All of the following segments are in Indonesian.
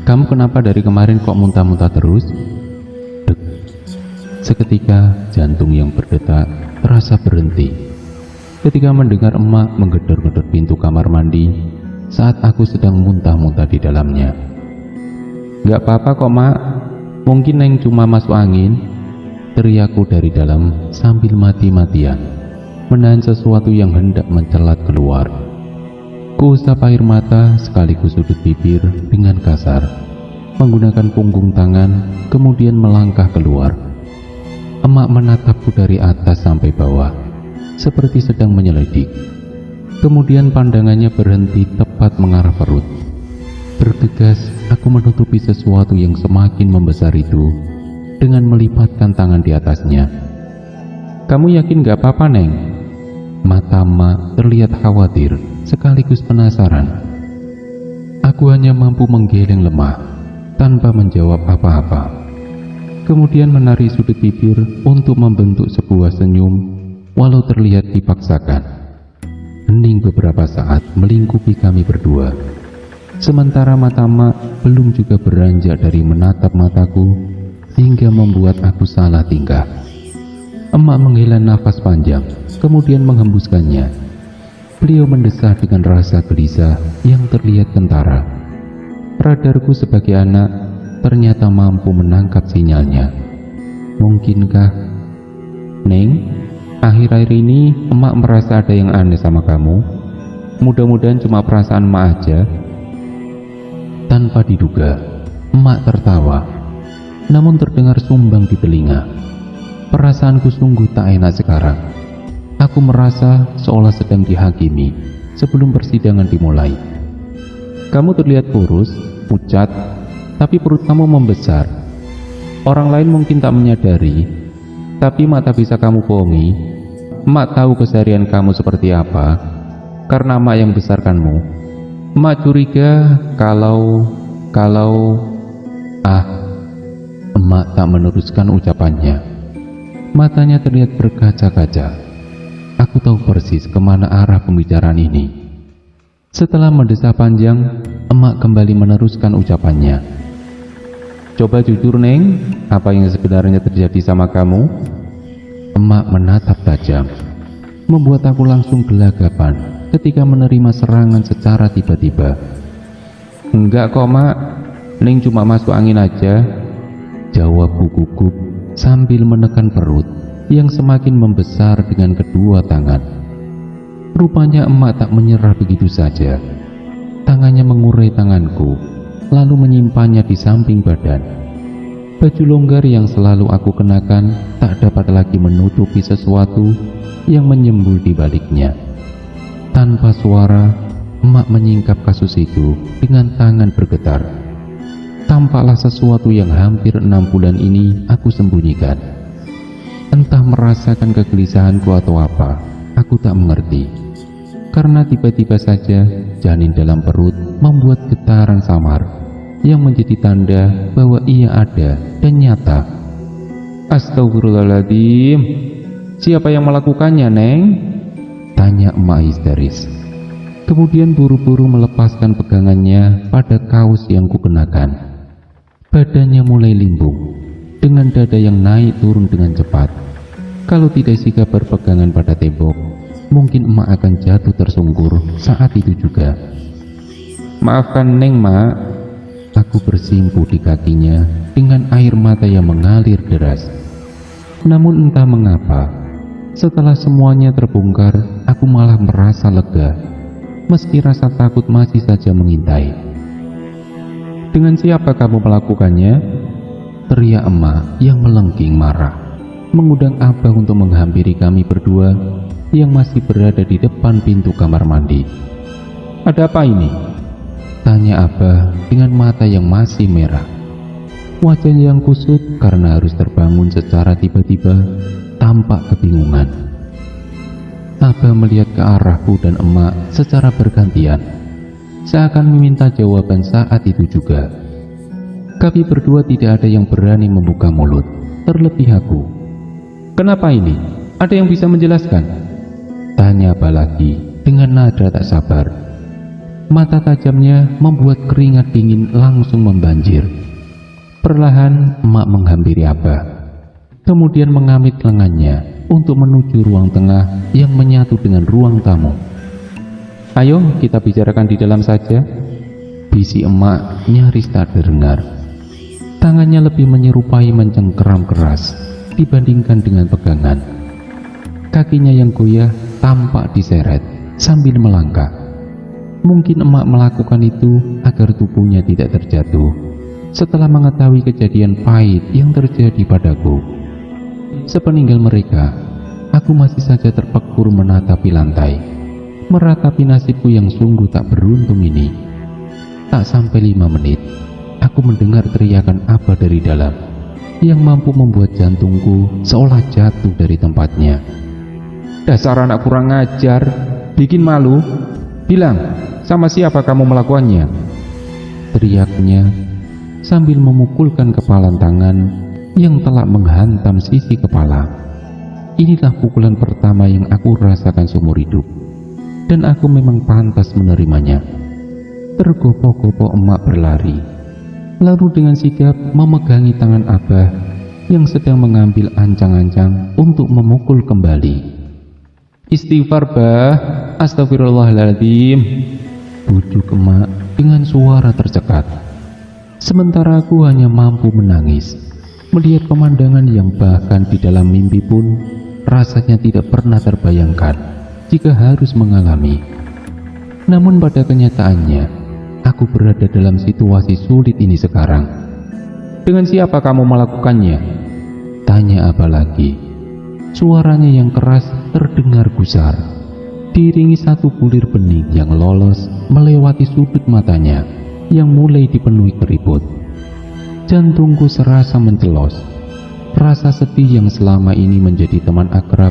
Kamu kenapa dari kemarin kok muntah-muntah terus? Dek. Seketika jantung yang berdetak terasa berhenti ketika mendengar emak menggedor-gedor pintu kamar mandi saat aku sedang muntah-muntah di dalamnya. Gak apa-apa kok mak, mungkin Neng cuma masuk angin, teriakku dari dalam sambil mati-matian menahan sesuatu yang hendak mencelat keluar. Kuusap air mata sekaligus sudut bibir dengan kasar, menggunakan punggung tangan, kemudian melangkah keluar. Emak menatapku dari atas sampai bawah, seperti sedang menyelidik. Kemudian pandangannya berhenti tepat mengarah perut. Bergegas, aku menutupi sesuatu yang semakin membesar itu dengan melipatkan tangan di atasnya. Kamu yakin gak apa-apa, Neng? Mata emak terlihat khawatir sekaligus penasaran. Aku hanya mampu menggeleng lemah tanpa menjawab apa-apa. Kemudian menarik sudut bibir untuk membentuk sebuah senyum walau terlihat dipaksakan. Hening beberapa saat melingkupi kami berdua. Sementara mata emak belum juga beranjak dari menatap mataku hingga membuat aku salah tingkah. Emak menghela nafas panjang, kemudian menghembuskannya. Beliau mendesah dengan rasa gelisah yang terlihat kentara. Radarku sebagai anak ternyata mampu menangkap sinyalnya. Mungkinkah, Neng, akhir-akhir ini emak merasa ada yang aneh sama kamu? Mudah-mudahan cuma perasaan emak aja. Tanpa diduga, emak tertawa, namun terdengar sumbang di telinga. Perasaanku sungguh tak enak sekarang. Aku merasa seolah sedang dihakimi sebelum persidangan dimulai. Kamu terlihat kurus, pucat, tapi perut kamu membesar. Orang lain mungkin tak menyadari, tapi mak tak bisa kamu bohongi. Mak tahu keseharian kamu seperti apa, karena mak yang besarkanmu. Mak curiga kalau emak tak meneruskan ucapannya. Matanya terlihat berkaca-kaca. Aku tahu persis kemana arah pembicaraan ini. Setelah mendesah panjang, emak kembali meneruskan ucapannya. Coba jujur, Neng, apa yang sebenarnya terjadi sama kamu? Emak menatap tajam, membuat aku langsung gelagapan ketika menerima serangan secara tiba-tiba. Enggak kok, Mak, Neng cuma masuk angin aja, jawabku gugup sambil menekan perut yang semakin membesar dengan kedua tangan. Rupanya emak tak menyerah begitu saja. Tangannya mengurai tanganku, lalu menyimpannya di samping badan. Baju longgar yang selalu aku kenakan tak dapat lagi menutupi sesuatu yang menyembul di baliknya. Tanpa suara, emak menyingkap kasus itu dengan tangan bergetar. Tampaklah sesuatu yang hampir 6 bulan ini aku sembunyikan. Entah merasakan kegelisahanku atau apa, aku tak mengerti. Karena tiba-tiba saja janin dalam perut membuat getaran samar yang menjadi tanda bahwa ia ada dan nyata. Astagfirullahaladzim, siapa yang melakukannya, Neng? Tanya emak histeris. Kemudian buru-buru melepaskan pegangannya pada kaos yang kukenakan. Badannya mulai limbung, dengan dada yang naik turun dengan cepat. Kalau tidak sigap berpegangan pada tembok, mungkin emak akan jatuh tersungkur saat itu juga. Maafkan Neng, Mak. Aku bersimpuh di kakinya dengan air mata yang mengalir deras. Namun entah mengapa, setelah semuanya terbongkar, aku malah merasa lega, meski rasa takut masih saja mengintai. Dengan siapa kamu melakukannya? Teriak emak yang melengking marah, mengundang Abah untuk menghampiri kami berdua yang masih berada di depan pintu kamar mandi. Ada apa ini? Tanya Abah dengan mata yang masih merah. Wajahnya yang kusut karena harus terbangun secara tiba-tiba tampak kebingungan. Abah melihat ke arahku dan emak secara bergantian, seakan meminta jawaban saat itu juga. Kami berdua tidak ada yang berani membuka mulut, terlebih aku. Kenapa ini? Ada yang bisa menjelaskan? Tanya Abah lagi dengan nada tak sabar. Mata tajamnya membuat keringat dingin langsung membanjir. Perlahan emak menghampiri Abah, kemudian mengamit lengannya untuk menuju ruang tengah yang menyatu dengan ruang tamu. "Ayo kita bicarakan di dalam saja," bisi emak nyaris tak terdengar. Tangannya lebih menyerupai mencengkeram keras dibandingkan dengan pegangan. Kakinya yang goyah tampak diseret sambil melangkah. Mungkin emak melakukan itu agar tubuhnya tidak terjatuh setelah mengetahui kejadian pahit yang terjadi padaku. Sepeninggal mereka, aku masih saja terpekur menatapi lantai, meratapi nasibku yang sungguh tak beruntung ini. Tak sampai 5 menit, aku mendengar teriakan Abah dari dalam yang mampu membuat jantungku seolah jatuh dari tempatnya. "Dasar anak kurang ajar, bikin malu. Bilang, sama siapa kamu melakukannya?" teriaknya sambil memukulkan kepalan tangan yang telah menghantam sisi kepala. Inilah pukulan pertama yang aku rasakan seumur hidup, dan aku memang pantas menerimanya. Tergopoh-gopoh emak berlari, lalu dengan sigap memegangi tangan Abah yang sedang mengambil ancang-ancang untuk memukul kembali. "Istighfar, Bah, astagfirullahaladzim," bujuk emak dengan suara tercekat. Sementara aku hanya mampu menangis, melihat pemandangan yang bahkan di dalam mimpi pun rasanya tidak pernah terbayangkan jika harus mengalami. Namun pada kenyataannya, aku berada dalam situasi sulit ini sekarang. "Dengan siapa kamu melakukannya?" tanya Abah lagi. Suaranya yang keras terdengar gusar, diiringi satu bulir bening yang lolos melewati sudut matanya yang mulai dipenuhi keriput. Jantungku serasa mencelos. Rasa sedih yang selama ini menjadi teman akrab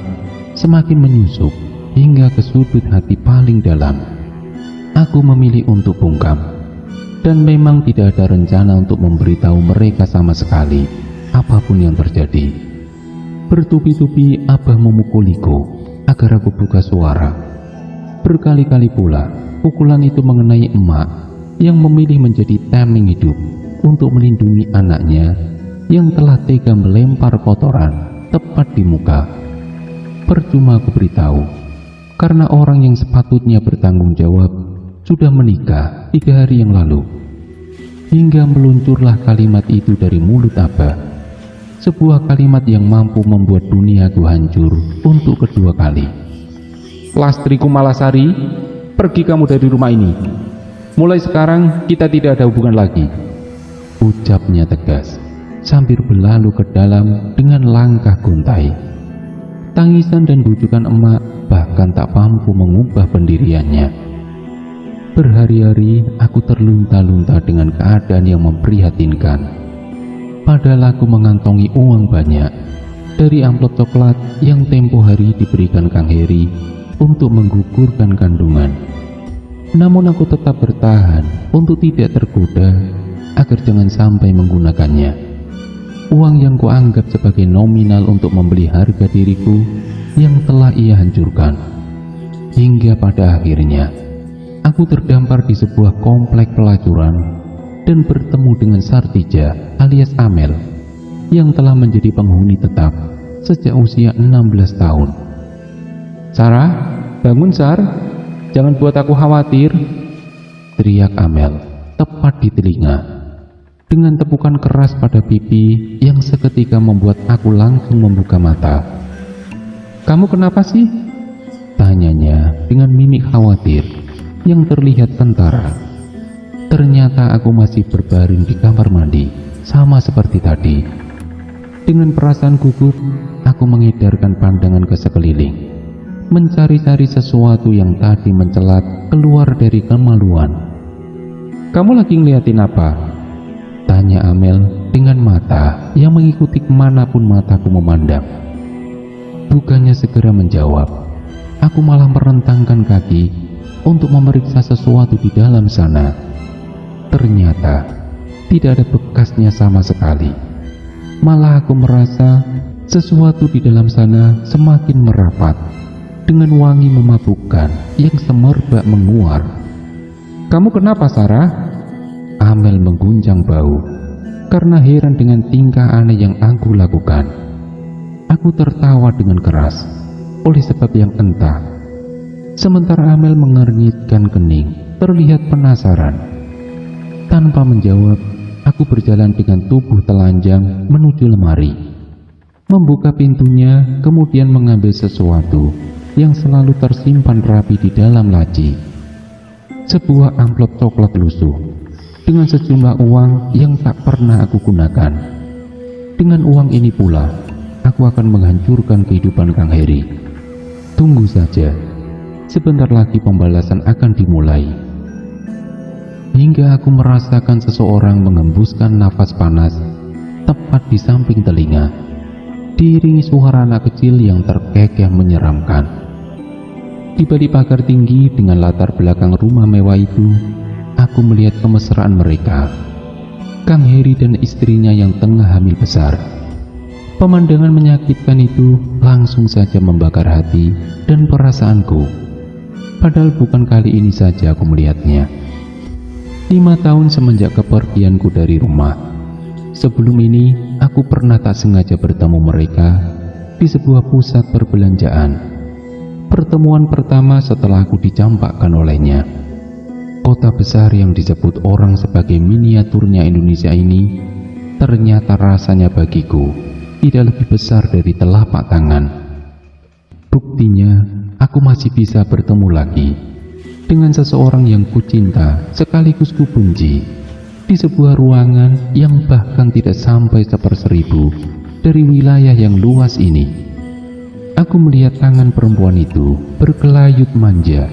semakin menyusup hingga ke sudut hati paling dalam. Aku memilih untuk bungkam, dan memang tidak ada rencana untuk memberitahu mereka sama sekali apapun yang terjadi. Bertubi-tubi Abah memukuliku agar aku buka suara. Berkali-kali pula pukulan itu mengenai emak yang memilih menjadi tameng hidup untuk melindungi anaknya yang telah tega melempar kotoran tepat di muka. Percuma aku beritahu, karena orang yang sepatutnya bertanggung jawab sudah menikah 3 hari yang lalu. Hingga meluncurlah kalimat itu dari mulut Abah, sebuah kalimat yang mampu membuat duniaku hancur untuk kedua kali. "Lastriku Malasari, pergi kamu dari rumah ini. Mulai sekarang kita tidak ada hubungan lagi," ucapnya tegas sambil berlalu ke dalam dengan langkah gontai. Tangisan dan bujukan emak bahkan tak mampu mengubah pendiriannya. Berhari-hari aku terlunta-lunta dengan keadaan yang memprihatinkan. Padahal aku mengantongi uang banyak dari amplop coklat yang tempo hari diberikan Kang Heri untuk menggugurkan kandungan. Namun aku tetap bertahan untuk tidak tergoda agar jangan sampai menggunakannya. Uang yang kuanggap sebagai nominal untuk membeli harga diriku yang telah ia hancurkan. Hingga pada akhirnya aku terdampar di sebuah komplek pelacuran dan bertemu dengan Sartija alias Amel yang telah menjadi penghuni tetap sejak usia 16 tahun. "Sarah, bangun Sar, jangan buat aku khawatir," teriak Amel tepat di telinga, dengan tepukan keras pada pipi yang seketika membuat aku langsung membuka mata. "Kamu kenapa sih?" tanyanya dengan mimik khawatir yang terlihat tentara. Ternyata aku masih berbaring di kamar mandi, sama seperti tadi. Dengan perasaan gugup, aku mengedarkan pandangan ke sekeliling, mencari-cari sesuatu yang tadi mencelat keluar dari kemaluan. "Kamu lagi ngeliatin apa?" tanya Amel dengan mata yang mengikuti kemanapun mataku memandang. Bukannya segera menjawab, aku malah merentangkan kaki untuk memeriksa sesuatu di dalam sana. Ternyata tidak ada bekasnya sama sekali. Malah aku merasa sesuatu di dalam sana semakin merapat dengan wangi memabukkan yang semerbak menguar. Kamu kenapa, Sarah? Amel mengguncang bahu karena heran dengan tingkah aneh yang aku lakukan. Aku tertawa dengan keras oleh sebab yang entah. Sementara Amel mengernyitkan kening, terlihat penasaran. Tanpa menjawab, aku berjalan dengan tubuh telanjang menuju lemari, membuka pintunya, kemudian mengambil sesuatu yang selalu tersimpan rapi di dalam laci. Sebuah amplop coklat lusuh dengan sejumlah uang yang tak pernah aku gunakan. Dengan uang ini pula, aku akan menghancurkan kehidupan Kang Heri. Tunggu saja, sebentar lagi pembalasan akan dimulai. Hingga aku merasakan seseorang mengembuskan nafas panas tepat di samping telinga, diiringi suara anak kecil yang terkekeh menyeramkan. Di balik pagar tinggi dengan latar belakang rumah mewah itu, aku melihat kemesraan mereka, Kang Heri dan istrinya yang tengah hamil besar. Pemandangan menyakitkan itu langsung saja membakar hati dan perasaanku. Padahal bukan kali ini saja aku melihatnya. 5 tahun semenjak kepergianku dari rumah. Sebelum ini, aku pernah tak sengaja bertemu mereka di sebuah pusat perbelanjaan. Pertemuan pertama setelah aku dicampakkan olehnya. Kota besar yang disebut orang sebagai miniaturnya Indonesia ini, ternyata rasanya bagiku tidak lebih besar dari telapak tangan. Buktinya, aku masih bisa bertemu lagi dengan seseorang yang kucinta sekaligus kubenci di sebuah ruangan yang bahkan tidak sampai 1/1000 dari wilayah yang luas ini. Aku melihat tangan perempuan itu berkelayut manja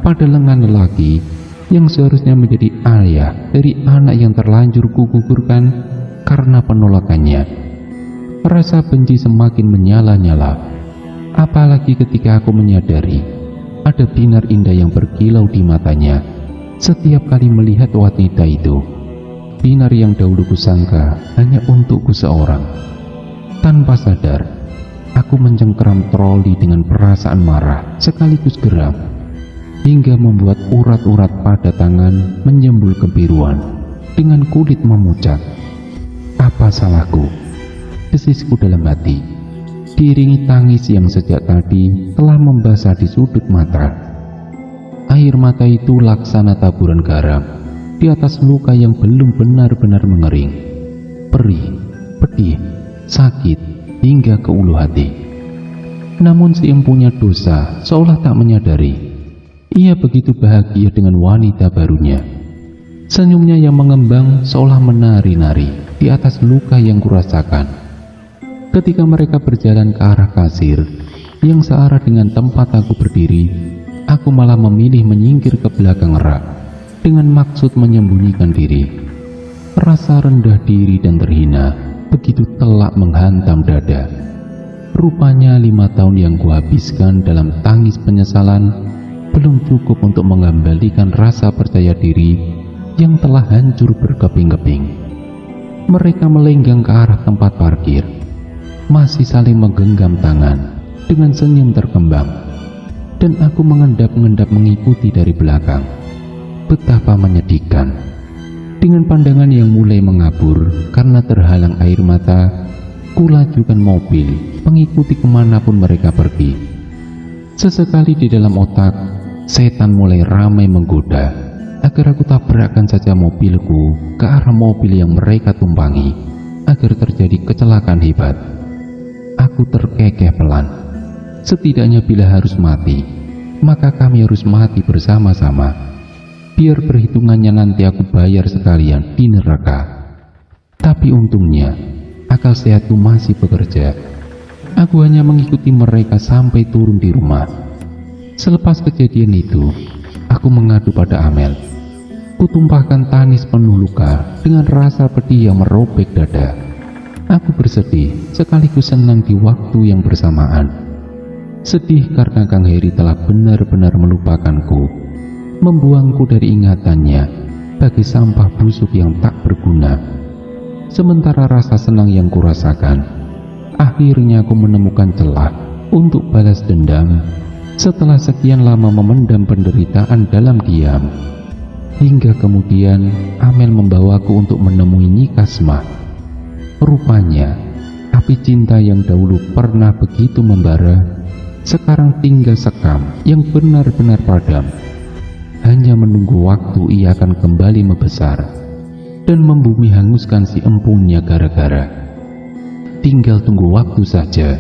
pada lengan lelaki yang seharusnya menjadi ayah dari anak yang terlanjur kugugurkan karena penolakannya. Rasa benci semakin menyala-nyala, apalagi ketika aku menyadari ada binar indah yang berkilau di matanya setiap kali melihat wanita itu. Binar yang dahulu kusangka hanya untukku seorang. Tanpa sadar, aku mencengkeram troli dengan perasaan marah sekaligus geram, hingga membuat urat-urat pada tangan menyembul kebiruan dengan kulit memucat. Apa salahku? Desisku dalam hati, diiringi tangis yang sejak tadi telah membasah di sudut mata. Air mata itu laksana taburan garam di atas luka yang belum benar-benar mengering. Perih, pedih, sakit, hingga ke ulu hati. Namun si empunya dosa seolah tak menyadari. Ia begitu bahagia dengan wanita barunya. Senyumnya yang mengembang seolah menari-nari di atas luka yang kurasakan. Ketika mereka berjalan ke arah kasir yang searah dengan tempat aku berdiri, aku malah memilih menyingkir ke belakang rak dengan maksud menyembunyikan diri. Rasa rendah diri dan terhina begitu telak menghantam dada. Rupanya 5 tahun yang kuhabiskan dalam tangis penyesalan belum cukup untuk mengembalikan rasa percaya diri yang telah hancur berkeping-keping. Mereka melenggang ke arah tempat parkir, masih saling menggenggam tangan dengan senyum terkembang, dan aku mengendap-endap mengikuti dari belakang. Betapa menyedihkan. Dengan pandangan yang mulai mengabur karena terhalang air mata, kulajukan mobil mengikuti kemanapun mereka pergi. Sesekali di dalam otak, setan mulai ramai menggoda agar aku tabrakkan saja mobilku ke arah mobil yang mereka tumpangi agar terjadi kecelakaan hebat. Aku terkekeh pelan. Setidaknya bila harus mati, maka kami harus mati bersama-sama. Biar perhitungannya nanti aku bayar sekalian di neraka. Tapi untungnya, akal sehatku masih bekerja. Aku hanya mengikuti mereka sampai turun di rumah. Selepas kejadian itu, aku mengadu pada Amel. Kutumpahkan tangis penuh luka dengan rasa pedih yang merobek dada. Aku bersedih sekaligus senang di waktu yang bersamaan. Sedih karena Kang Heri telah benar-benar melupakanku, membuangku dari ingatannya bagi sampah busuk yang tak berguna. Sementara rasa senang yang kurasakan, akhirnya aku menemukan celah untuk balas dendam setelah sekian lama memendam penderitaan dalam diam. Hingga kemudian Amel membawaku untuk menemui Nyi Kasmah. Rupanya api cinta yang dahulu pernah begitu membara, sekarang tinggal sekam yang benar-benar padam. Hanya menunggu waktu ia akan kembali membesar dan membumi hanguskan si empunya gara-gara. Tinggal tunggu waktu saja.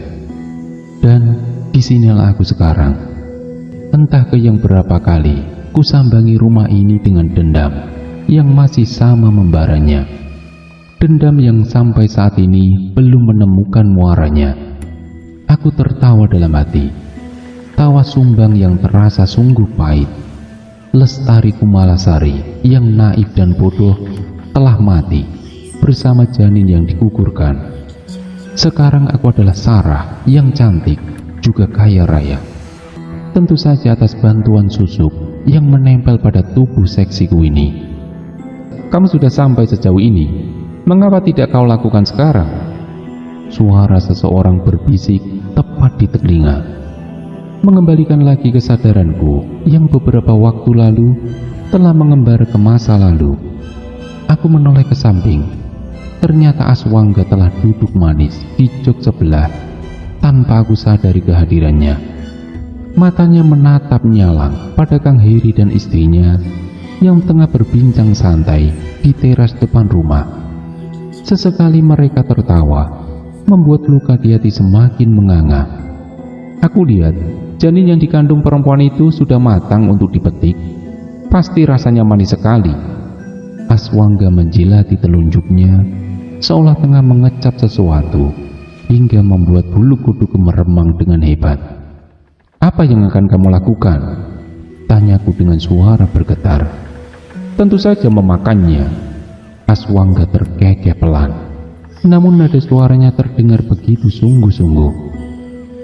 Dan disinilah aku sekarang. Entah ke yang berapa kali kusambangi rumah ini dengan dendam yang masih sama membaranya. Dendam yang sampai saat ini belum menemukan muaranya. Aku tertawa dalam hati. Tawa sumbang yang terasa sungguh pahit. Lestari Kumalasari yang naif dan bodoh telah mati bersama janin yang digugurkan. Sekarang aku adalah Sarah yang cantik juga kaya raya. Tentu saja atas bantuan susuk yang menempel pada tubuh seksiku ini. Kamu sudah sampai sejauh ini, mengapa tidak kau lakukan sekarang? Suara seseorang berbisik tepat di telinga, mengembalikan lagi kesadaranku yang beberapa waktu lalu telah mengembara ke masa lalu. Aku menoleh ke samping. Ternyata Aswangga telah duduk manis di jok sebelah tanpa aku sadari kehadirannya. Matanya menatap nyalang pada Kang Heri dan istrinya yang tengah berbincang santai di teras depan rumah. Sesekali mereka tertawa, membuat luka di hati semakin menganga. Aku lihat janin yang dikandung perempuan itu sudah matang untuk dipetik. Pasti rasanya manis sekali. Aswangga menjilati telunjuknya seolah tengah mengecap sesuatu hingga membuat bulu kuduku meremang dengan hebat. Apa yang akan kamu lakukan? Tanyaku dengan suara bergetar. Tentu saja memakannya. Aswangga terkekeh pelan, namun nada suaranya terdengar begitu sungguh-sungguh.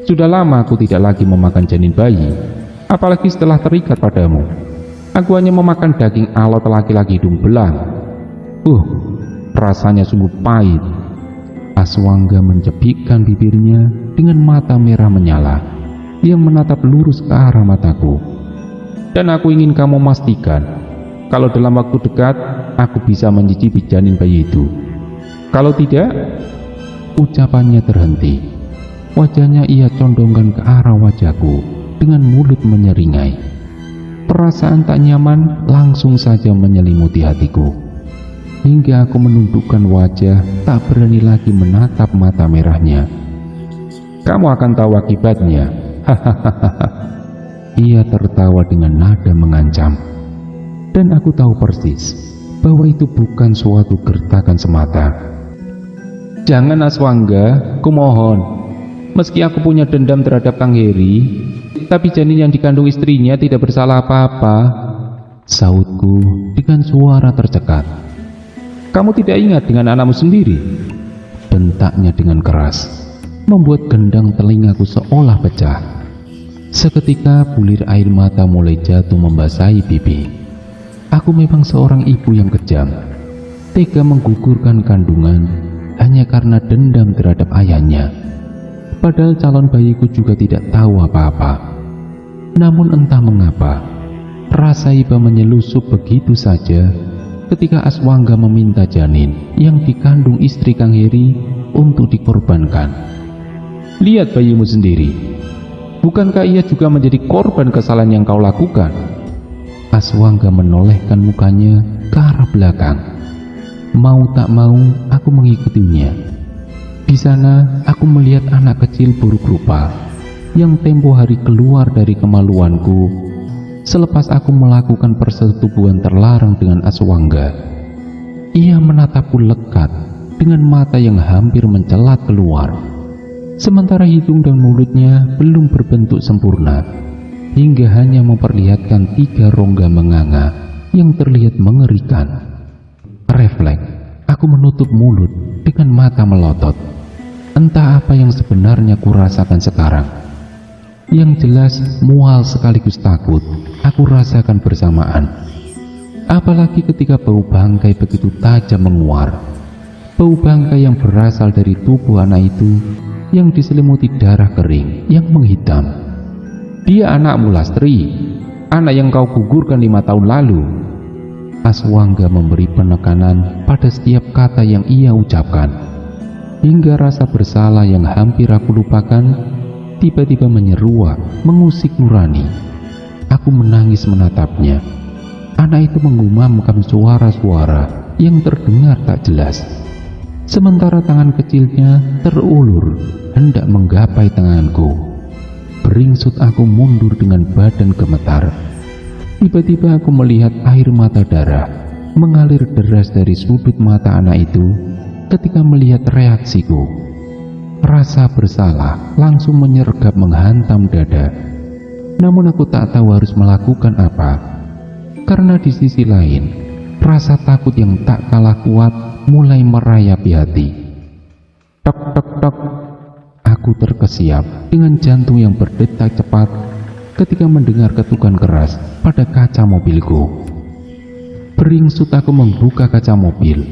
Sudah lama aku tidak lagi memakan janin bayi, apalagi setelah terikat padamu. Aku hanya memakan daging alot laki-laki hidung belang. Rasanya sungguh pahit. Aswangga mencepikkan bibirnya dengan mata merah menyala yang menatap lurus ke arah mataku. Dan aku ingin kamu memastikan kalau dalam waktu dekat aku bisa mencicipi janin bayi itu. Kalau tidak, ucapannya terhenti. Wajahnya ia condongkan ke arah wajahku dengan mulut menyeringai. Perasaan tak nyaman langsung saja menyelimuti hatiku, hingga aku menundukkan wajah tak berani lagi menatap mata merahnya. Kamu akan tahu akibatnya. Hahaha. Ia tertawa dengan nada mengancam. Dan aku tahu persis bahwa itu bukan suatu gertakan semata. Jangan Aswangga, kumohon. Meski aku punya dendam terhadap Kang Heri, tapi janin yang dikandung istrinya tidak bersalah apa-apa, sautku dengan suara tercekat. Kamu tidak ingat dengan anakmu sendiri? Bentaknya dengan keras, membuat gendang telingaku seolah pecah. Seketika bulir air mata mulai jatuh membasahi pipi. Aku memang seorang ibu yang kejam, tega menggugurkan kandungan hanya karena dendam terhadap ayahnya. Padahal calon bayiku juga tidak tahu apa-apa. Namun entah mengapa, rasa iba menyelusup begitu saja ketika Aswangga meminta janin yang dikandung istri Kang Heri untuk dikorbankan. Lihat bayimu sendiri. Bukankah ia juga menjadi korban kesalahan yang kau lakukan? Aswangga menolehkan mukanya ke arah belakang. Mau tak mau, aku mengikutinya. Di sana, aku melihat anak kecil buruk rupa yang tempo hari keluar dari kemaluanku selepas aku melakukan persetubuhan terlarang dengan Aswangga. Ia menatapku lekat dengan mata yang hampir mencelat keluar, sementara hidung dan mulutnya belum berbentuk sempurna, hingga hanya memperlihatkan 3 rongga menganga yang terlihat mengerikan. Refleks, aku menutup mulut dengan mata melotot. Entah apa yang sebenarnya kurasakan sekarang. Yang jelas, mual sekaligus takut aku rasakan bersamaan. Apalagi ketika bau bangkai begitu tajam menguar. Bau bangkai yang berasal dari tubuh anak itu yang diselimuti darah kering yang menghitam. Dia anakmu, Lastri, anak yang kau gugurkan 5 tahun lalu. Aswangga memberi penekanan pada setiap kata yang ia ucapkan, hingga rasa bersalah yang hampir aku lupakan tiba-tiba menyeruak, mengusik nurani. Aku menangis menatapnya. Anak itu menggumamkan suara-suara yang terdengar tak jelas, sementara tangan kecilnya terulur hendak menggapai tanganku. Beringsut aku mundur dengan badan gemetar. Tiba-tiba aku melihat air mata darah mengalir deras dari sudut mata anak itu ketika melihat reaksiku. Rasa bersalah langsung menyergap menghantam dada. Namun aku tak tahu harus melakukan apa, karena di sisi lain rasa takut yang tak kalah kuat mulai merayapi hati. Tok tok tok. Aku terkesiap dengan jantung yang berdetak cepat ketika mendengar ketukan keras pada kaca mobilku. Beringsut aku membuka kaca mobil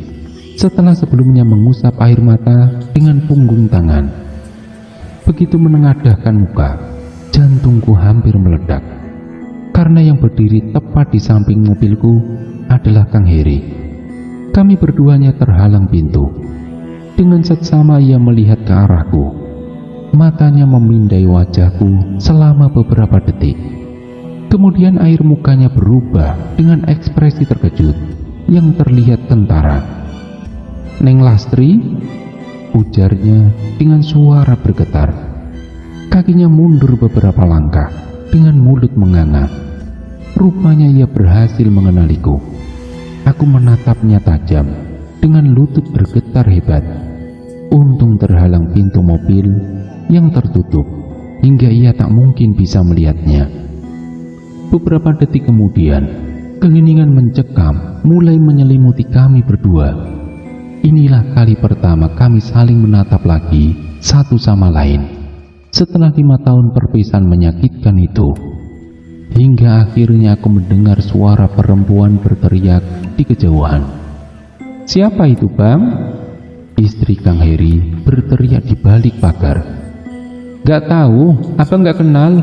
setelah sebelumnya mengusap air mata dengan punggung tangan. Begitu menengadahkan muka, jantungku hampir meledak, karena yang berdiri tepat di samping mobilku adalah Kang Heri. Kami berduanya terhalang pintu. Dengan seksama ia melihat ke arahku. Matanya memindai wajahku selama beberapa detik. Kemudian air mukanya berubah dengan ekspresi terkejut yang terlihat tentara. "Neng Lastri?" ujarnya dengan suara bergetar. Kakinya mundur beberapa langkah dengan mulut menganga. Rupanya ia berhasil mengenaliku. Aku menatapnya tajam dengan lutut bergetar hebat. Untung terhalang pintu mobil yang tertutup hingga ia tak mungkin bisa melihatnya. Beberapa detik kemudian, keheningan mencekam mulai menyelimuti kami berdua. Inilah kali pertama kami saling menatap lagi satu sama lain setelah 5 tahun perpisahan menyakitkan itu. Hingga akhirnya aku mendengar suara perempuan berteriak di kejauhan. "Siapa itu, Bang?" Istri Kang Heri berteriak di balik pagar. "Gak tahu, abang gak kenal,"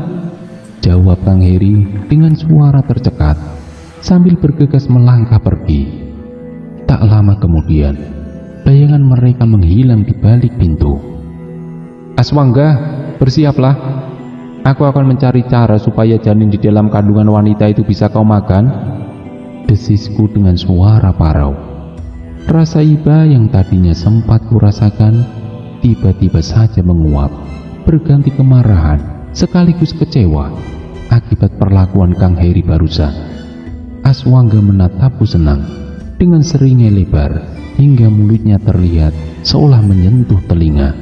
jawab Kang Heri dengan suara tercekat sambil bergegas melangkah pergi. Tak lama kemudian, bayangan mereka menghilang di balik pintu. "Aswangga, bersiaplah. Aku akan mencari cara supaya janin di dalam kandungan wanita itu bisa kau makan," desisku dengan suara parau. Rasa iba yang tadinya sempat kurasakan tiba-tiba saja menguap, berganti kemarahan sekaligus kecewa akibat perlakuan Kang Heri barusan. Aswangga menatapku senang dengan seringai lebar hingga mulutnya terlihat seolah menyentuh telinga.